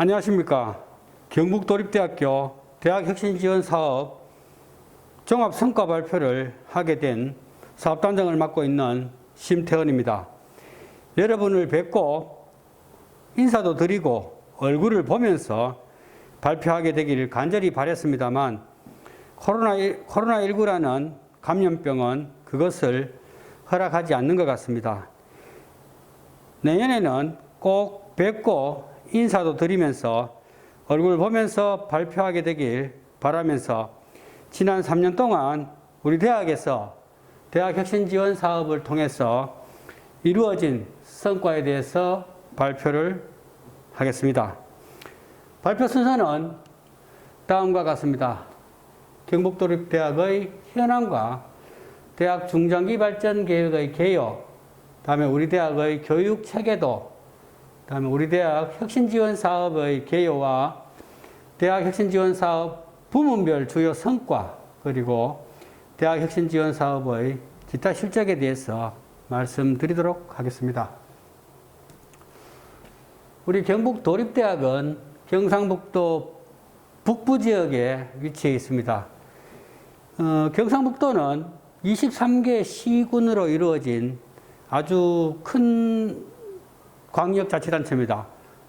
안녕하십니까. 경북도립대학교 대학혁신지원사업 종합성과 발표를 하게 된 사업단장을 맡고 있는 심태헌입니다. 여러분을 뵙고 인사도 드리고 얼굴을 보면서 발표하게 되기를 간절히 바랬습니다만 코로나19라는 감염병은 그것을 허락하지 않는 것 같습니다. 내년에는 꼭 뵙고 인사도 드리면서 얼굴 보면서 발표하게 되길 바라면서 지난 3년 동안 우리 대학에서 대학혁신지원 사업을 통해서 이루어진 성과에 대해서 발표를 하겠습니다. 발표 순서는 다음과 같습니다. 경북도립대학의 현황과 대학 중장기 발전 계획의 개요, 다음에 우리 대학의 교육 체계도, 다음에 우리 대학 혁신지원 사업의 개요와 대학 혁신지원 사업 부문별 주요 성과, 그리고 대학 혁신지원 사업의 기타 실적에 대해서 말씀드리도록 하겠습니다. 우리 경북도립대학은 경상북도 북부 지역에 위치해 있습니다. 경상북도는 23개 시군으로 이루어진 아주 큰 광역자치단체입니다.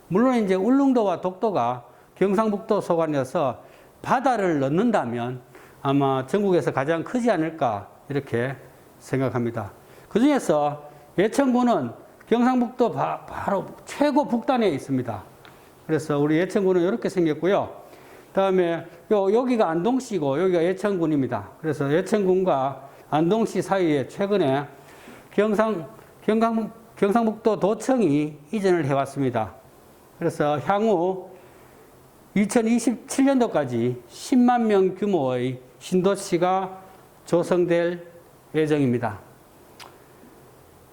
물론 이제 울릉도와 독도가 경상북도 소관이어서 바다를 넣는다면 아마 전국에서 가장 크지 않을까 이렇게 생각합니다. 그 중에서 예천군은 경상북도 바로 최고 북단에 있습니다. 그래서 우리 예천군은 이렇게 생겼고요. 다음에 여기가 안동시고 여기가 예천군입니다. 그래서 예천군과 안동시 사이에 최근에 경상북도 도청이 이전을 해왔습니다. 그래서 향후 2027년도까지 10만 명 규모의 신도시가 조성될 예정입니다.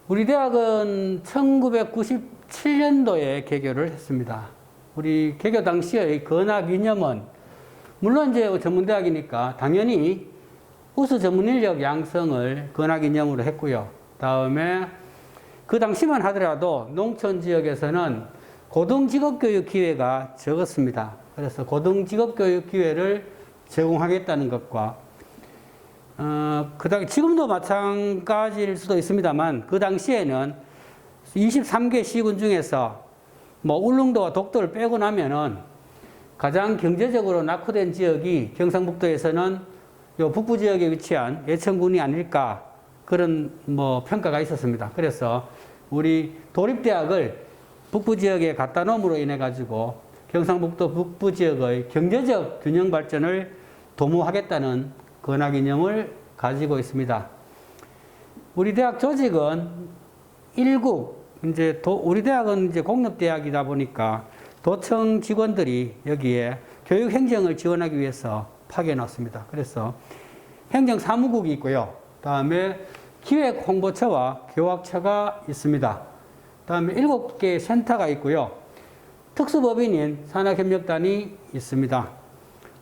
우리 대학은 1997년도에 개교를 했습니다. 우리 개교 당시의 건학 이념은 물론 이제 전문대학이니까 당연히 우수 전문 인력 양성을 건학 이념으로 했고요. 다음에 그 당시만 하더라도 농촌 지역에서는 고등직업교육 기회가 적었습니다. 그래서 고등직업교육 기회를 제공하겠다는 것과 지금도 마찬가지일 수도 있습니다만 그 당시에는 23개 시군 중에서 울릉도와 독도를 빼고 나면은 가장 경제적으로 낙후된 지역이 경상북도에서는 요 북부 지역에 위치한 예천군이 아닐까 그런 평가가 있었습니다. 그래서 우리 도립대학을 북부 지역에 갖다 놓음으로 인해 가지고 경상북도 북부 지역의 경제적 균형 발전을 도모하겠다는 건학 이념을 가지고 있습니다. 우리 대학 조직은 우리 대학은 이제 공립대학이다 보니까 도청 직원들이 여기에 교육 행정을 지원하기 위해서 파견해 놨습니다. 그래서 행정사무국이 있고요. 다음에 기획홍보처와 교학처가 있습니다. 다음에 7개의 센터가 있고요. 특수법인인 산학협력단이 있습니다.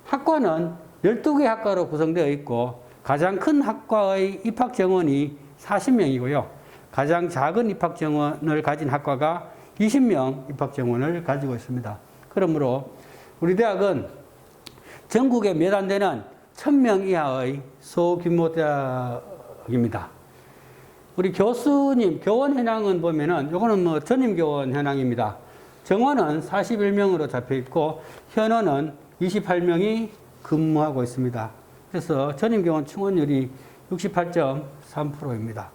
학과는 12개 학과로 구성되어 있고 가장 큰 학과의 입학 정원이 40명이고요. 가장 작은 입학 정원을 가진 학과가 20명 입학 정원을 가지고 있습니다. 그러므로 우리 대학은 전국에 몇 안 되는 1000명 이하의 소규모 대학입니다. 우리 교수님, 교원 현황은 보면은, 요거는 전임 교원 현황입니다. 정원은 41명으로 잡혀 있고, 현원은 28명이 근무하고 있습니다. 그래서 전임 교원 충원율이 68.3%입니다.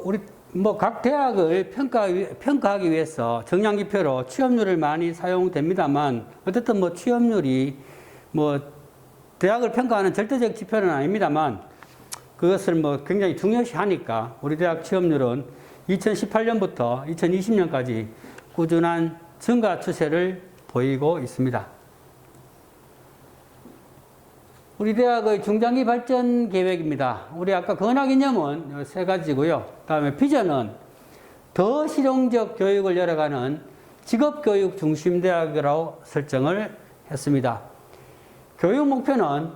우리 각 대학을 평가하기 위해서 정량기표로 취업률을 많이 사용됩니다만, 어쨌든 취업률이 대학을 평가하는 절대적 지표는 아닙니다만 그것을 굉장히 중요시 하니까 우리 대학 취업률은 2018년부터 2020년까지 꾸준한 증가 추세를 보이고 있습니다. 우리 대학의 중장기 발전 계획입니다. 우리 아까 건학 이념은 3가지고요. 다음에 비전은 더 실용적 교육을 열어가는 직업교육 중심 대학이라고 설정을 했습니다. 교육 목표는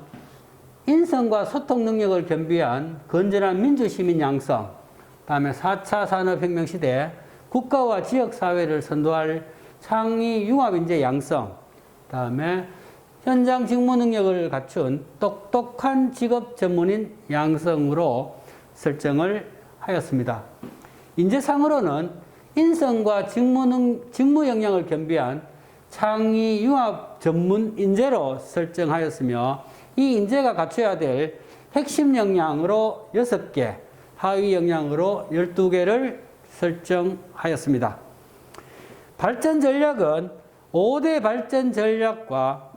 인성과 소통 능력을 겸비한 건전한 민주시민 양성, 다음에 4차 산업혁명 시대 국가와 지역사회를 선도할 창의 융합인재 양성, 다음에 현장 직무 능력을 갖춘 똑똑한 직업 전문인 양성으로 설정을 하였습니다. 인재상으로는 인성과 직무 역량을 겸비한 창의 융합 전문 인재로 설정하였으며 이 인재가 갖춰야 될 핵심 역량으로 6개, 하위 역량으로 12개를 설정하였습니다. 발전 전략은 5대 발전 전략과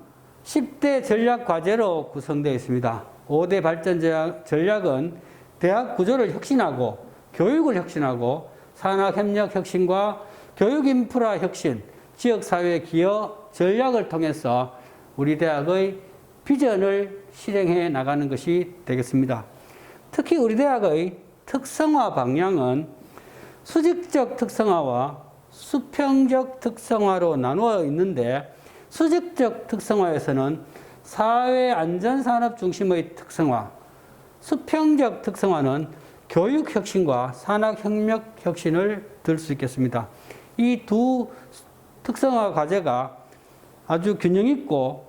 10대 전략 과제로 구성되어 있습니다. 5대 발전 전략은 대학 구조를 혁신하고 교육을 혁신하고 산학협력 혁신과 교육 인프라 혁신, 지역사회 기여 전략을 통해서 우리 대학의 비전을 실행해 나가는 것이 되겠습니다. 특히 우리 대학의 특성화 방향은 수직적 특성화와 수평적 특성화로 나누어 있는데 수직적 특성화에서는 사회안전산업 중심의 특성화, 수평적 특성화는 교육혁신과 산학협력 혁신을 들 수 있겠습니다. 이 두 특성화 과제가 아주 균형 있고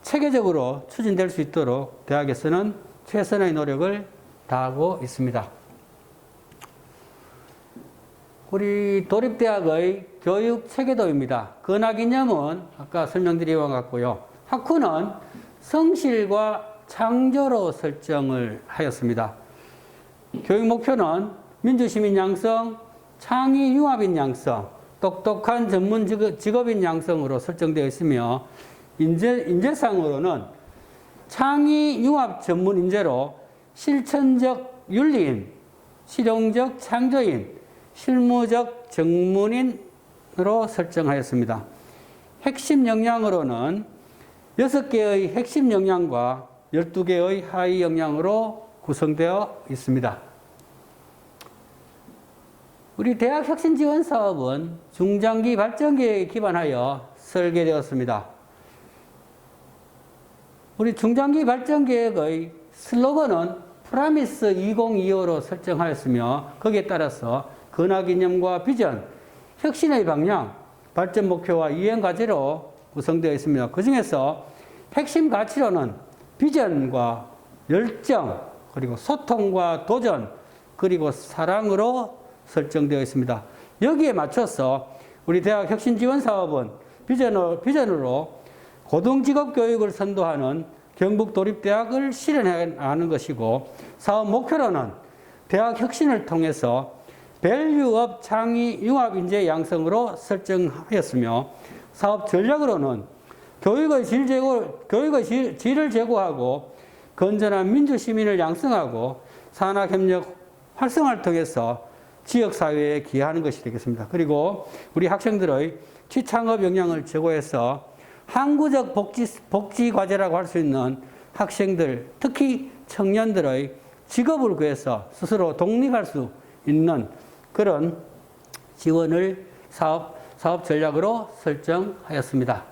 체계적으로 추진될 수 있도록 대학에서는 최선의 노력을 다하고 있습니다. 우리 도립대학의 교육 체계도입니다. 근학이념은 아까 설명드린 바와 같고요. 학후는 성실과 창조로 설정을 하였습니다. 교육 목표는 민주시민 양성, 창의 융합인 양성, 똑똑한 전문 직업인 양성으로 설정되어 있으며 인재상으로는 창의 융합 전문 인재로 실천적 윤리인, 실용적 창조인, 실무적 전문인으로 설정하였습니다. 핵심 역량으로는 6개의 핵심 역량과 12개의 하위 역량으로 구성되어 있습니다. 우리 대학 혁신 지원 사업은 중장기 발전 계획에 기반하여 설계되었습니다. 우리 중장기 발전 계획의 슬로건은 프라미스 2025로 설정하였으며 거기에 따라서 근학 이념과 비전, 혁신의 방향, 발전 목표와 이행 과제로 구성되어 있습니다. 그 중에서 핵심 가치로는 비전과 열정, 그리고 소통과 도전, 그리고 사랑으로 설정되어 있습니다. 여기에 맞춰서 우리 대학 혁신지원사업은 비전으로 고등직업교육을 선도하는 경북도립대학을 실현하는 것이고, 사업 목표로는 대학 혁신을 통해서 밸류업 창의 융합 인재 양성으로 설정하였으며, 사업 전략으로는 교육의 질을 제고하고 건전한 민주시민을 양성하고 산학협력 활성화를 통해서 지역사회에 기여하는 것이 되겠습니다. 그리고 우리 학생들의 취창업 역량을 제고해서 항구적 복지 과제라고 할 수 있는 학생들, 특히 청년들의 직업을 구해서 스스로 독립할 수 있는 그런 지원을 사업 전략으로 설정하였습니다.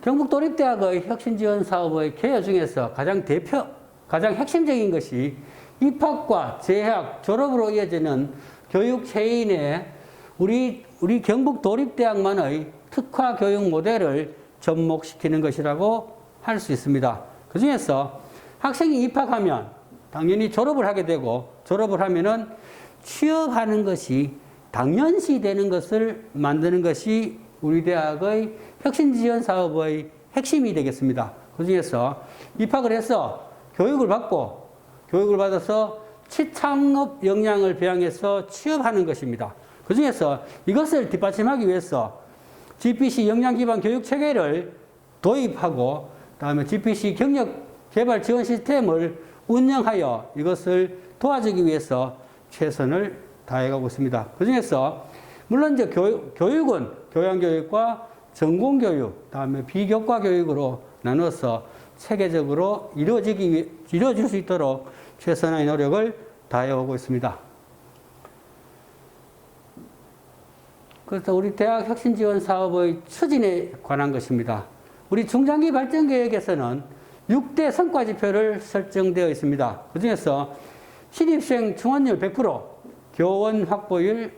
경북도립대학의 혁신지원 사업의 개요 중에서 가장 핵심적인 것이 입학과 재학, 졸업으로 이어지는 교육 체인에 우리 경북도립대학만의 특화 교육 모델을 접목시키는 것이라고 할 수 있습니다. 그 중에서 학생이 입학하면 당연히 졸업을 하게 되고, 졸업을 하면은 취업하는 것이 당연시 되는 것을 만드는 것이 우리 대학의 혁신지원 사업의 핵심이 되겠습니다. 그 중에서 입학을 해서 교육을 받아서 취창업 역량을 배양해서 취업하는 것입니다. 그 중에서 이것을 뒷받침하기 위해서 GPC 역량 기반 교육 체계를 도입하고, 다음에 GPC 경력 개발 지원 시스템을 운영하여 이것을 도와주기 위해서 최선을 다해가고 있습니다. 그 중에서 물론 이제 교육은 교양교육과 전공교육, 다음에 비교과 교육으로 나눠서 체계적으로 이루어질 수 있도록 최선의 노력을 다해오고 있습니다. 그래서 우리 대학 혁신지원 사업의 추진에 관한 것입니다. 우리 중장기 발전 계획에서는 6대 성과 지표를 설정되어 있습니다. 그 중에서 신입생 충원율 100%, 교원 확보율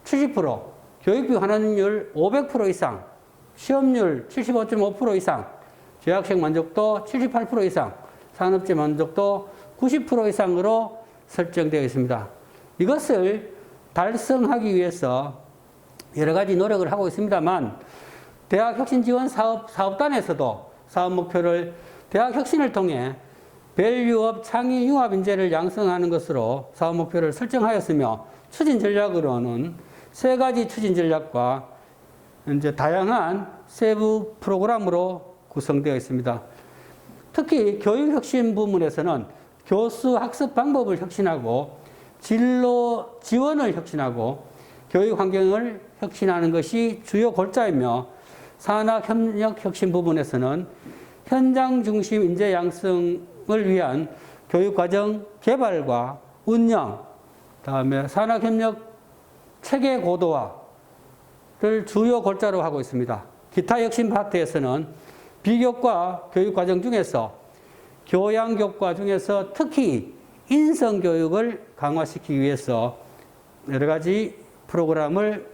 70%, 교육비 환원율 500% 이상, 시험률 75.5% 이상, 재학생 만족도 78% 이상, 산업재 만족도 90% 이상으로 설정되어 있습니다. 이것을 달성하기 위해서 여러 가지 노력을 하고 있습니다만, 대학혁신지원사업단에서도 사업 목표를 대학혁신을 통해 밸류업 창의 융합 인재를 양성하는 것으로 사업 목표를 설정하였으며, 추진 전략으로는 세 가지 추진 전략과 이제 다양한 세부 프로그램으로 구성되어 있습니다. 특히 교육혁신 부문에서는 교수 학습 방법을 혁신하고 진로 지원을 혁신하고 교육 환경을 혁신하는 것이 주요 골자이며, 산학협력혁신 부분에서는 현장 중심 인재 양성을 위한 교육과정 개발과 운영, 다음에 산학협력 체계 고도화를 주요 골자로 하고 있습니다. 기타 혁신 파트에서는 비교과 교육과정 중에서 교양교과 중에서 특히 인성교육을 강화시키기 위해서 여러 가지 프로그램을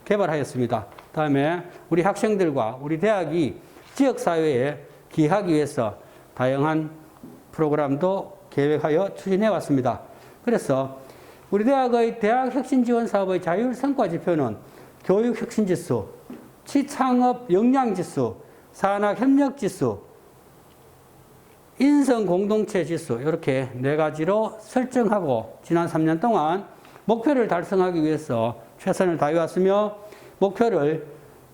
개발하였습니다. 다음에 우리 학생들과 우리 대학이 지역사회에 기하기 위해서 다양한 프로그램도 계획하여 추진해 왔습니다. 그래서 우리 대학의 대학혁신지원사업의 자율성과지표는 교육혁신지수, 취창업 역량지수, 산학협력지수, 인성공동체지수 이렇게 네 가지로 설정하고 지난 3년 동안 목표를 달성하기 위해서 최선을 다해왔으며, 목표를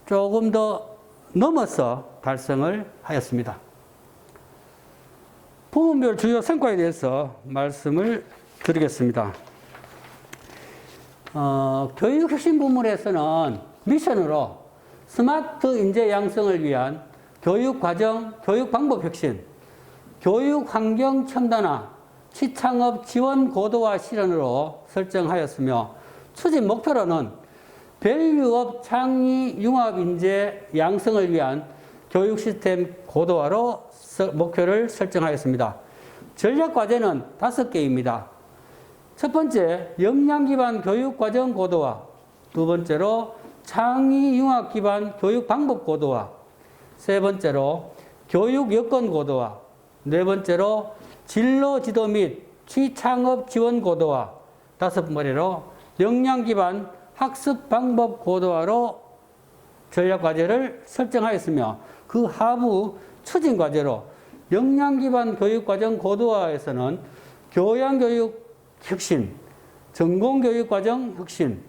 조금 더 넘어서 달성을 하였습니다. 부문별 주요 성과에 대해서 말씀을 드리겠습니다. 교육혁신 부문에서는 미션으로 스마트 인재 양성을 위한 교육과정, 교육방법 혁신, 교육환경 첨단화, 취창업 지원 고도화 실현으로 설정하였으며, 추진 목표로는 밸류업 창의 융합 인재 양성을 위한 교육 시스템 고도화로 목표를 설정하였습니다. 전략 과제는 5개입니다. 첫 번째, 역량 기반 교육 과정 고도화. 두 번째로, 창의 융합 기반 교육 방법 고도화. 세 번째로, 교육 여건 고도화. 네 번째로, 진로 지도 및 취창업 지원 고도화. 다섯 번째로, 역량 기반 학습 방법 고도화로 전략 과제를 설정하였으며, 그 하부 추진 과제로 역량 기반 교육 과정 고도화에서는 교양 교육 혁신, 전공 교육 과정 혁신,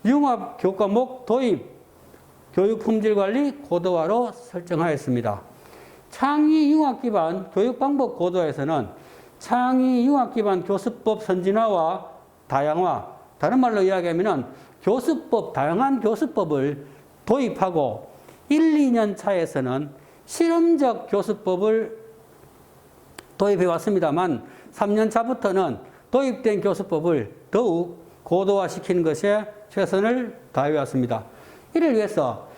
융합 교과목 도입, 교육 품질 관리 고도화로 설정하였습니다. 창의 융합 기반 교육 방법 고도화에서는 창의 융합 기반 교수법 선진화와 다양화, 다른 말로 이야기하면 교수법, 다양한 교수법을 도입하고 1, 2년 차에서는 실험적 교수법을 도입해 왔습니다만 3년 차부터는 도입된 교수법을 더욱 고도화시키는 것에 최선을 다해 왔습니다. 이를 위해서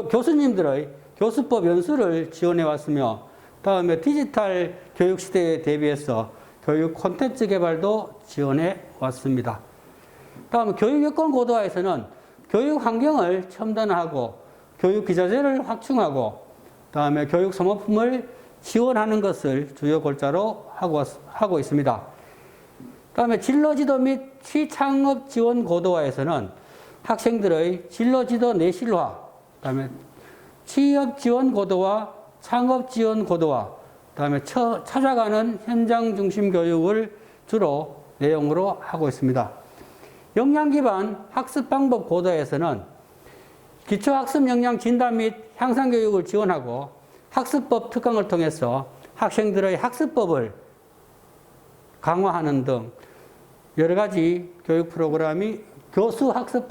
교수님들의 교수법 연수를 지원해 왔으며, 다음에 디지털 교육 시대에 대비해서 교육 콘텐츠 개발도 지원해 왔습니다. 다음 교육 여건 고도화에서는 교육 환경을 첨단화하고 교육 기자재를 확충하고, 다음에 교육 소모품을 지원하는 것을 주요 골자로 하고 있습니다. 다음에 진로지도 및 취창업 지원 고도화에서는 학생들의 진로지도 내실화, 다음에 취업 지원 고도화, 창업 지원 고도화, 다음에 찾아가는 현장 중심 교육을 주로 내용으로 하고 있습니다. 역량 기반 학습 방법 고도화에서는 기초학습 역량 진단 및 향상 교육을 지원하고 학습법 특강을 통해서 학생들의 학습법을 강화하는 등 여러 가지 교육 프로그램이 교수 학습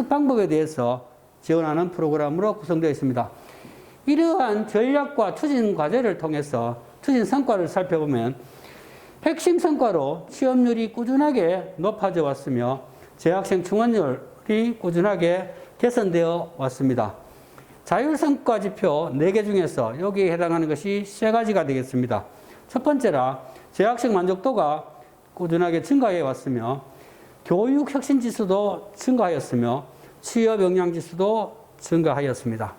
방법에 대해서 지원하는 프로그램으로 구성되어 있습니다. 이러한 전략과 추진 과제를 통해서 추진 성과를 살펴보면 핵심 성과로 취업률이 꾸준하게 높아져 왔으며 재학생 충원율이 꾸준하게 개선되어 왔습니다. 자율성과 지표 4개 중에서 여기에 해당하는 것이 3가지가 되겠습니다. 첫 번째라 재학생 만족도가 꾸준하게 증가해 왔으며 교육 혁신 지수도 증가하였으며 취업 역량 지수도 증가하였습니다.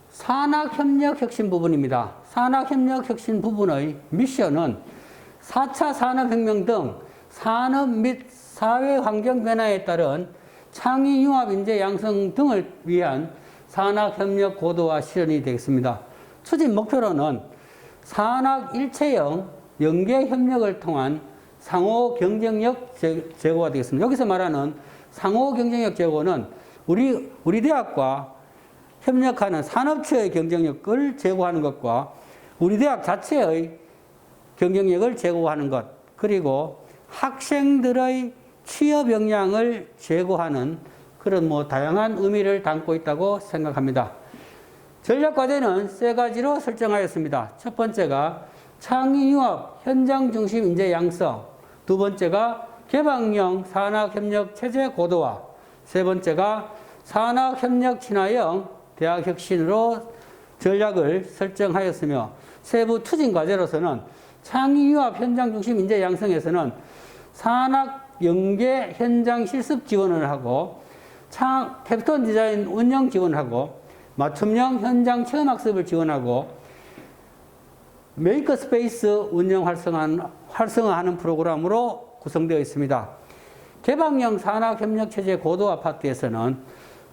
산학협력 혁신 부분입니다. 산학협력 혁신 부분의 미션은 4차 산업혁명 등 산업 및 사회 환경 변화에 따른 창의 융합 인재 양성 등을 위한 산학협력 고도화 실현이 되겠습니다. 추진 목표로는 산학 일체형 연계 협력을 통한 상호 경쟁력 제고가 되겠습니다. 여기서 말하는 상호 경쟁력 제고는 우리 대학과 협력하는 산업체의 경쟁력을 제고하는 것과 우리 대학 자체의 경쟁력을 제고하는 것, 그리고 학생들의 취업 역량을 제고하는 그런 다양한 의미를 담고 있다고 생각합니다. 전략과제는 세 가지로 설정하였습니다. 첫 번째가 창의융합 현장 중심 인재 양성, 두 번째가 개방형 산학협력 체제 고도화, 세 번째가 산학협력 친화형 대학혁신으로 전략을 설정하였으며 세부 투진과제로서는 창의융합 현장 중심 인재 양성에서는 산학 연계 현장 실습 지원을 하고 캡스톤 디자인 운영 지원하고 맞춤형 현장 체험학습을 지원하고 메이커 스페이스 운영 활성화하는 프로그램으로 구성되어 있습니다. 개방형 산학협력체제 고도화 파트에서는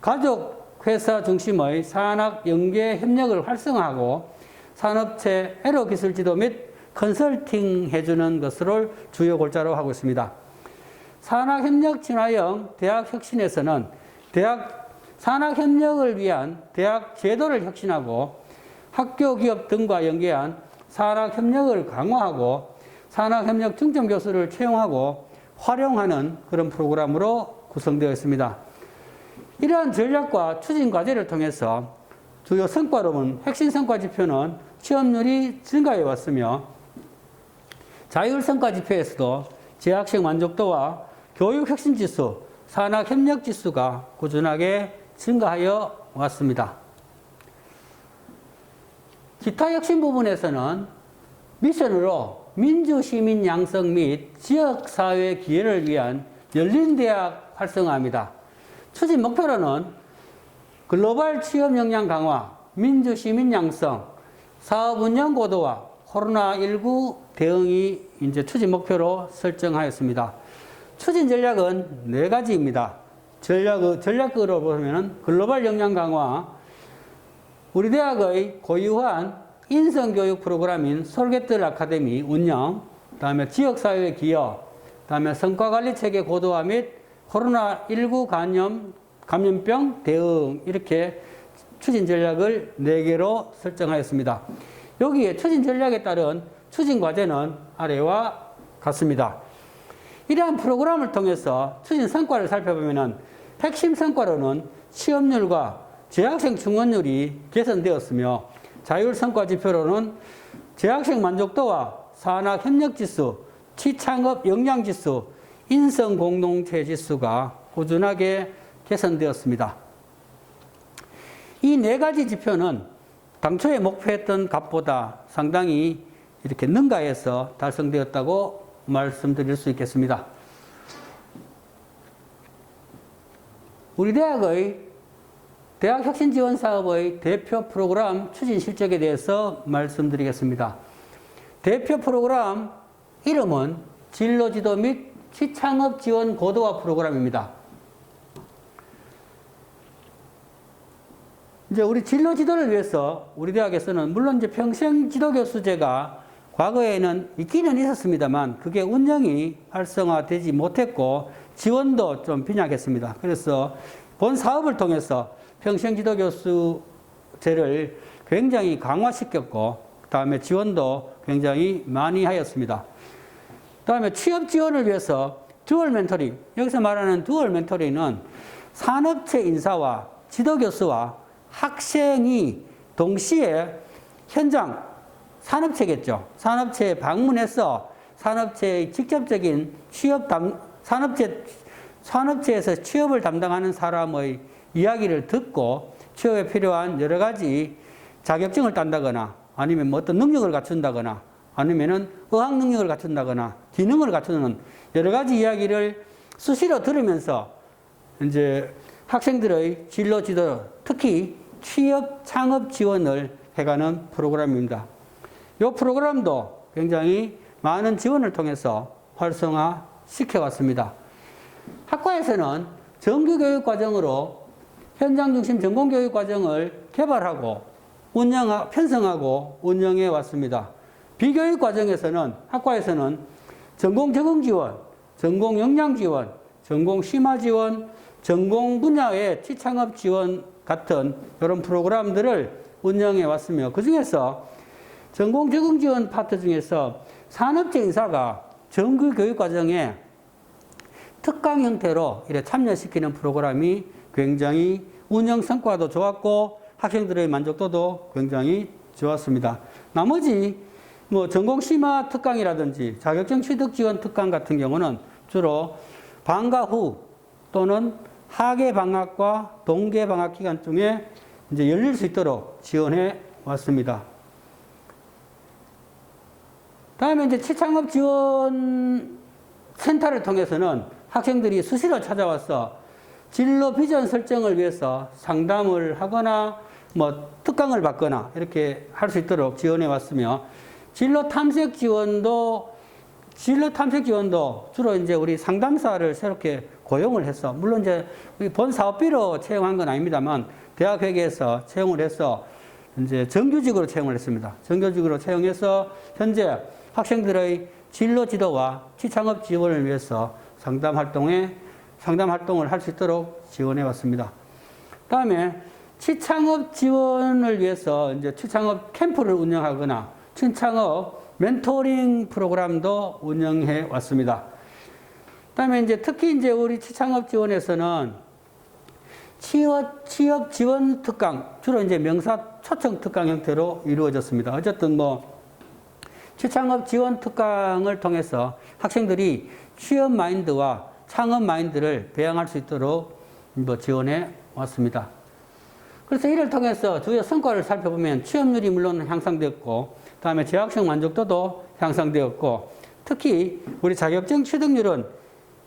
가족 회사 중심의 산학 연계 협력을 활성화하고 산업체 에러 기술 지도 및 컨설팅 해주는 것을 주요 골자로 하고 있습니다. 산학협력 친화형 대학혁신에서는 산학협력을 위한 대학 제도를 혁신하고 학교 기업 등과 연계한 산학협력을 강화하고 산학협력 중점 교수를 채용하고 활용하는 그런 프로그램으로 구성되어 있습니다. 이러한 전략과 추진 과제를 통해서 주요 성과로는 핵심 성과 지표는 취업률이 증가해 왔으며 자율 성과 지표에서도 재학생 만족도와 교육 혁신 지수, 산학 협력 지수가 꾸준하게 증가하여 왔습니다. 기타 혁신 부분에서는 미션으로 민주 시민 양성 및 지역 사회 기회를 위한 열린 대학 활성화입니다. 추진 목표로는 글로벌 취업 역량 강화, 민주 시민 양성, 사업 운영 고도화, 코로나19 대응이 이제 추진 목표로 설정하였습니다. 추진 전략은 4가지입니다. 전략으로 보면 글로벌 역량 강화, 우리 대학의 고유한 인성교육 프로그램인 솔겟들 아카데미 운영, 그다음에 지역사회 기여, 그다음에 성과관리 체계 고도화 및 코로나19 감염병 대응, 이렇게 추진 전략을 4개로 설정하였습니다. 여기에 추진 전략에 따른 추진 과제는 아래와 같습니다. 이러한 프로그램을 통해서 추진 성과를 살펴보면 핵심 성과로는 취업률과 재학생 충원율이 개선되었으며 자율 성과 지표로는 재학생 만족도와 산학 협력 지수, 취창업 역량 지수, 인성 공동체 지수가 꾸준하게 개선되었습니다. 이 4가지 지표는 당초에 목표했던 값보다 상당히 이렇게 능가해서 달성되었다고 말씀드릴 수 있겠습니다. 우리 대학의 대학혁신지원사업의 대표 프로그램 추진 실적에 대해서 말씀드리겠습니다. 대표 프로그램 이름은 진로지도 및 취창업 지원 고도화 프로그램입니다. 이제 우리 진로지도를 위해서 우리 대학에서는 물론 이제 평생 지도교수제가 과거에는 있기는 있었습니다만 그게 운영이 활성화되지 못했고 지원도 좀 빈약했습니다. 그래서 본 사업을 통해서 평생 지도교수제를 굉장히 강화시켰고 그다음에 지원도 굉장히 많이 하였습니다. 그다음에 취업 지원을 위해서 듀얼 멘토링, 여기서 말하는 듀얼 멘토링은 산업체 인사와 지도교수와 학생이 동시에 현장, 산업체겠죠. 산업체에 방문해서 산업체의 직접적인 산업체에서 취업을 담당하는 사람의 이야기를 듣고 취업에 필요한 여러 가지 자격증을 딴다거나 아니면 뭐 어떤 능력을 갖춘다거나 아니면은 어학 능력을 갖춘다거나 기능을 갖추는 여러 가지 이야기를 수시로 들으면서 이제 학생들의 진로 지도, 특히 취업 창업 지원을 해가는 프로그램입니다. 이 프로그램도 굉장히 많은 지원을 통해서 활성화 시켜왔습니다. 학과에서는 정규교육 과정으로 현장 중심 전공교육 과정을 개발하고 편성하고 운영해 왔습니다. 비교육 과정에서는 학과에서는 전공 적응 지원, 전공 역량 지원, 전공 심화 지원, 전공 분야의 취창업 지원 같은 이런 프로그램들을 운영해 왔으며 그 중에서 전공 적응 지원 파트 중에서 산업체 인사가 정규 교육 과정에 특강 형태로 이렇게 참여시키는 프로그램이 굉장히 운영 성과도 좋았고 학생들의 만족도도 굉장히 좋았습니다. 나머지 뭐 전공 심화 특강이라든지 자격증 취득 지원 특강 같은 경우는 주로 방과 후 또는 하계 방학과 동계 방학 기간 중에 이제 열릴 수 있도록 지원해 왔습니다. 다음에 이제 취창업 지원 센터를 통해서는 학생들이 수시로 찾아와서 진로 비전 설정을 위해서 상담을 하거나 뭐 특강을 받거나 이렇게 할 수 있도록 지원해 왔으며 진로 탐색 지원도 주로 이제 우리 상담사를 새롭게 고용을 해서 물론 이제 본 사업비로 채용한 건 아닙니다만 대학회계에서 채용을 해서 이제 정규직으로 채용을 했습니다. 정규직으로 채용해서 현재 학생들의 진로 지도와 취창업 지원을 위해서 상담 활동을 할 수 있도록 지원해 왔습니다. 다음에 취창업 지원을 위해서 이제 취창업 캠프를 운영하거나 취창업 멘토링 프로그램도 운영해 왔습니다. 그다음에 이제 특히 이제 우리 취창업 지원에서는 취업 지원 특강, 주로 이제 명사 초청 특강 형태로 이루어졌습니다. 어쨌든 뭐 취창업 지원 특강을 통해서 학생들이 취업 마인드와 창업 마인드를 배양할 수 있도록 뭐 지원해 왔습니다. 그래서 이를 통해서 주요 성과를 살펴보면 취업률이 물론 향상되었고, 다음에 재학생 만족도도 향상되었고, 특히 우리 자격증 취득률은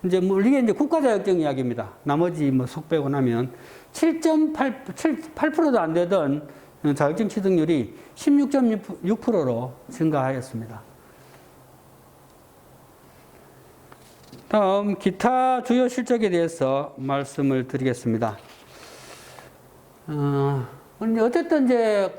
이제 뭐 이게 이제 국가 자격증 이야기입니다. 나머지 뭐 속 빼고 나면 7.8%도 안 되던 자격증 취득률이 16.6%로 증가하였습니다. 다음 기타 주요 실적에 대해서 말씀을 드리겠습니다. 어쨌든 이제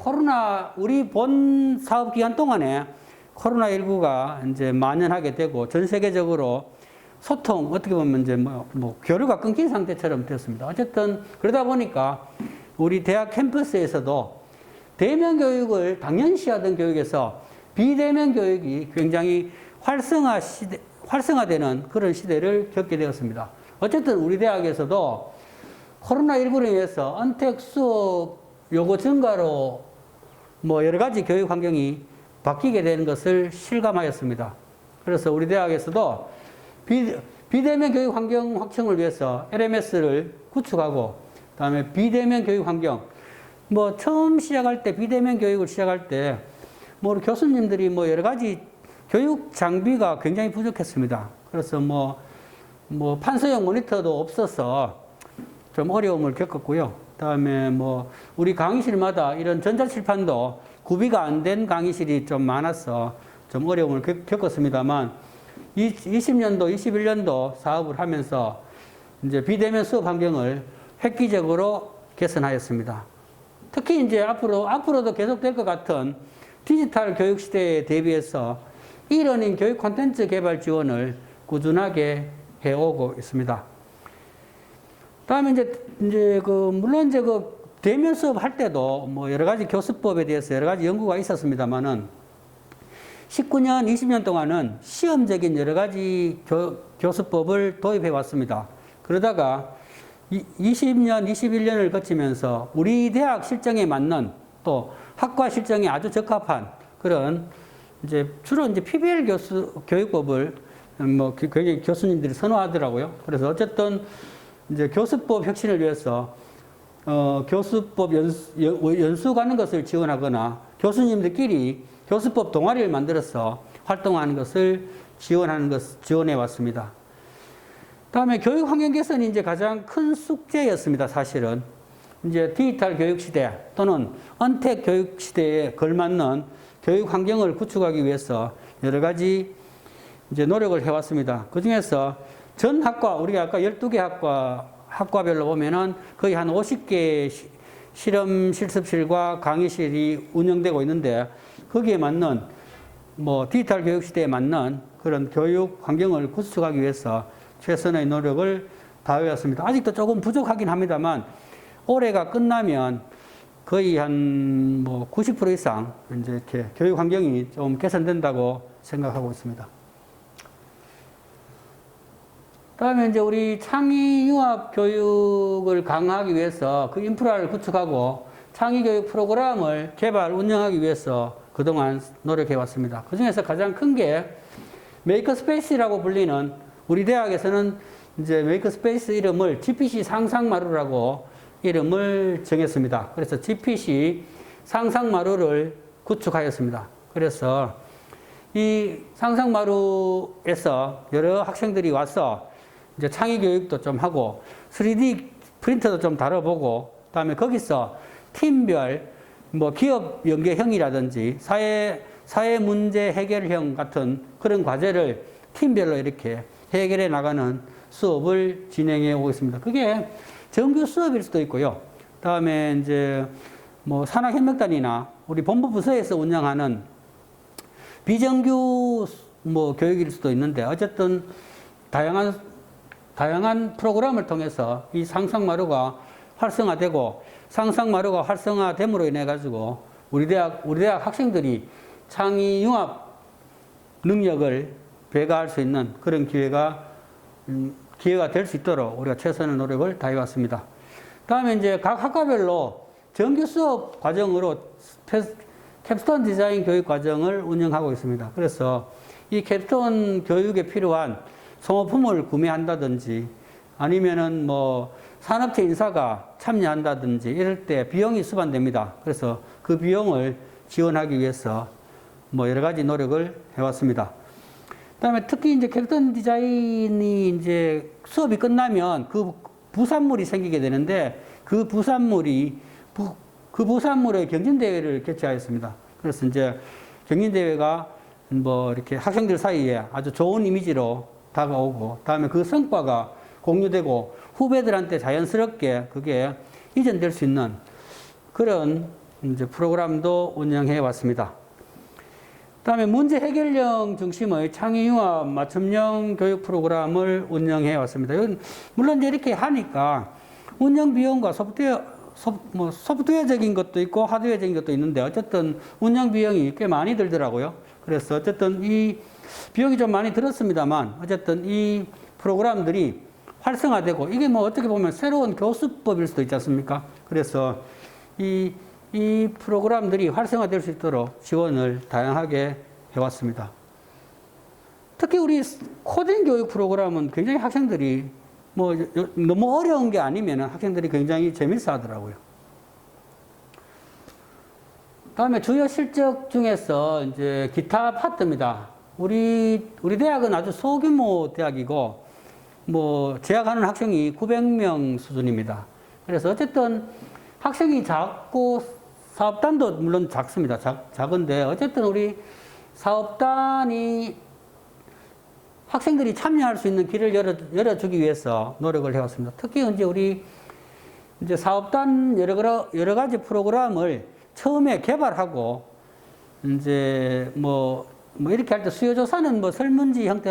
우리 본 사업 기간 동안에 코로나19가 이제 만연하게 되고 전 세계적으로 소통, 어떻게 보면 이제 뭐 교류가 끊긴 상태처럼 되었습니다. 어쨌든 그러다 보니까 우리 대학 캠퍼스에서도 대면 교육을 당연시하던 교육에서 비대면 교육이 굉장히 활성화되는 그런 시대를 겪게 되었습니다. 어쨌든 우리 대학에서도 코로나19로 인해서 언택 수업 요구 증가로 뭐 여러 가지 교육 환경이 바뀌게 되는 것을 실감하였습니다. 그래서 우리 대학에서도 비대면 교육 환경 확충을 위해서 LMS를 구축하고, 그다음에 비대면 교육 환경, 뭐 처음 시작할 때 비대면 교육을 시작할 때 뭐 교수님들이 뭐 여러 가지 교육 장비가 굉장히 부족했습니다. 그래서 뭐 판서용 모니터도 없어서 좀 어려움을 겪었고요. 그다음에 뭐 우리 강의실마다 이런 전자칠판도 구비가 안 된 강의실이 좀 많아서 좀 어려움을 겪었습니다만 20년도, 21년도 사업을 하면서 이제 비대면 수업 환경을 획기적으로 개선하였습니다. 특히 이제 앞으로도 계속될 것 같은 디지털 교육 시대에 대비해서 이러닝 교육 콘텐츠 개발 지원을 꾸준하게 해오고 있습니다. 다음에 물론 이제 대면 수업 할 때도 뭐 여러 가지 교수법에 대해서 여러 가지 연구가 있었습니다만은 19년, 20년 동안은 시험적인 여러 가지 교수법을 도입해 왔습니다. 그러다가 20년, 21년을 거치면서 우리 대학 실정에 맞는 또 학과 실정에 아주 적합한 그런 주로 PBL 교육법을 뭐 굉장히 교수님들이 선호하더라고요. 그래서 어쨌든 교수법 혁신을 위해서 교수법 연수 가는 것을 지원하거나 교수님들끼리 교수법 동아리를 만들어서 활동하는 것을 지원해 왔습니다. 다음에 교육 환경 개선이 이제 가장 큰 숙제였습니다, 사실은. 이제 디지털 교육 시대 또는 언택 교육 시대에 걸맞는 교육 환경을 구축하기 위해서 여러 가지 이제 노력을 해왔습니다. 그 중에서 전 학과, 우리가 아까 12개 학과별로 보면은 거의 한 50개 실험 실습실과 강의실이 운영되고 있는데 거기에 맞는 디지털 교육 시대에 맞는 그런 교육 환경을 구축하기 위해서 최선의 노력을 다해왔습니다. 아직도 조금 부족하긴 합니다만 올해가 끝나면 거의 한 90% 이상 이제 이렇게 교육 환경이 좀 개선된다고 생각하고 있습니다. 다음에 이제 우리 창의 융합 교육을 강화하기 위해서 그 인프라를 구축하고 창의 교육 프로그램을 개발, 운영하기 위해서 그동안 노력해 왔습니다. 그 중에서 가장 큰 게 메이커스페이스라고 불리는 우리 대학에서는 이제 메이커스페이스 이름을 GPC 상상마루라고 이름을 정했습니다. 그래서 GPC 상상마루를 구축하였습니다. 그래서 이 상상마루에서 여러 학생들이 와서 이제 창의 교육도 좀 하고 3D 프린터도 좀 다뤄보고 그다음에 거기서 팀별 기업 연계형이라든지 사회 문제 해결형 같은 그런 과제를 팀별로 이렇게 해결해 나가는 수업을 진행해 오고 있습니다. 그게 정규 수업일 수도 있고요. 그다음에 이제 산학협력단이나 우리 본부 부서에서 운영하는 비정규 교육일 수도 있는데 어쨌든 다양한 프로그램을 통해서 이 상상마루가 활성화되고 상상마루가 활성화됨으로 인해 가지고 우리 대학 학생들이 창의 융합 능력을 배가할 수 있는 그런 기회가 될 수 있도록 우리가 최선의 노력을 다해 왔습니다. 다음에 이제 각 학과별로 정규 수업 과정으로 캡스톤 디자인 교육 과정을 운영하고 있습니다. 그래서 이 캡스톤 교육에 필요한 소모품을 구매한다든지 아니면은 산업체 인사가 참여한다든지 이럴 때 비용이 수반됩니다. 그래서 그 비용을 지원하기 위해서 여러 가지 노력을 해왔습니다. 그다음에 특히 이제 캡스톤 디자인이 이제 수업이 끝나면 그 부산물이 생기게 되는데 그 부산물의 경진대회를 개최하였습니다. 그래서 이제 경진대회가 이렇게 학생들 사이에 아주 좋은 이미지로 다가오고, 다음에 그 성과가 공유되고 후배들한테 자연스럽게 그게 이전될 수 있는 그런 이제 프로그램도 운영해 왔습니다. 그다음에 문제 해결형 중심의 창의융합 맞춤형 교육 프로그램을 운영해 왔습니다. 이건 물론 이제 이렇게 하니까 운영 비용과 소프트웨어적인 것도 있고 하드웨어적인 것도 있는데 어쨌든 운영 비용이 꽤 많이 들더라고요. 그래서 어쨌든 이 비용이 좀 많이 들었습니다만 어쨌든 이 프로그램들이 활성화되고 이게 어떻게 보면 새로운 교수법일 수도 있지 않습니까? 그래서 이 프로그램들이 활성화될 수 있도록 지원을 다양하게 해왔습니다. 특히 우리 코딩 교육 프로그램은 굉장히 학생들이 너무 어려운 게 아니면 학생들이 굉장히 재밌어 하더라고요. 다음에 주요 실적 중에서 이제 기타 파트입니다. 우리 대학은 아주 소규모 대학이고 재학하는 학생이 900명 수준입니다. 그래서 어쨌든 학생이 작고 사업단도 물론 작습니다. 작은데 어쨌든 우리 사업단이 학생들이 참여할 수 있는 길을 열어주기 위해서 노력을 해왔습니다. 특히 이제 우리 사업단 여러 가지 프로그램을 처음에 개발하고 이제 이렇게 할 때 수요조사는 설문지 형태로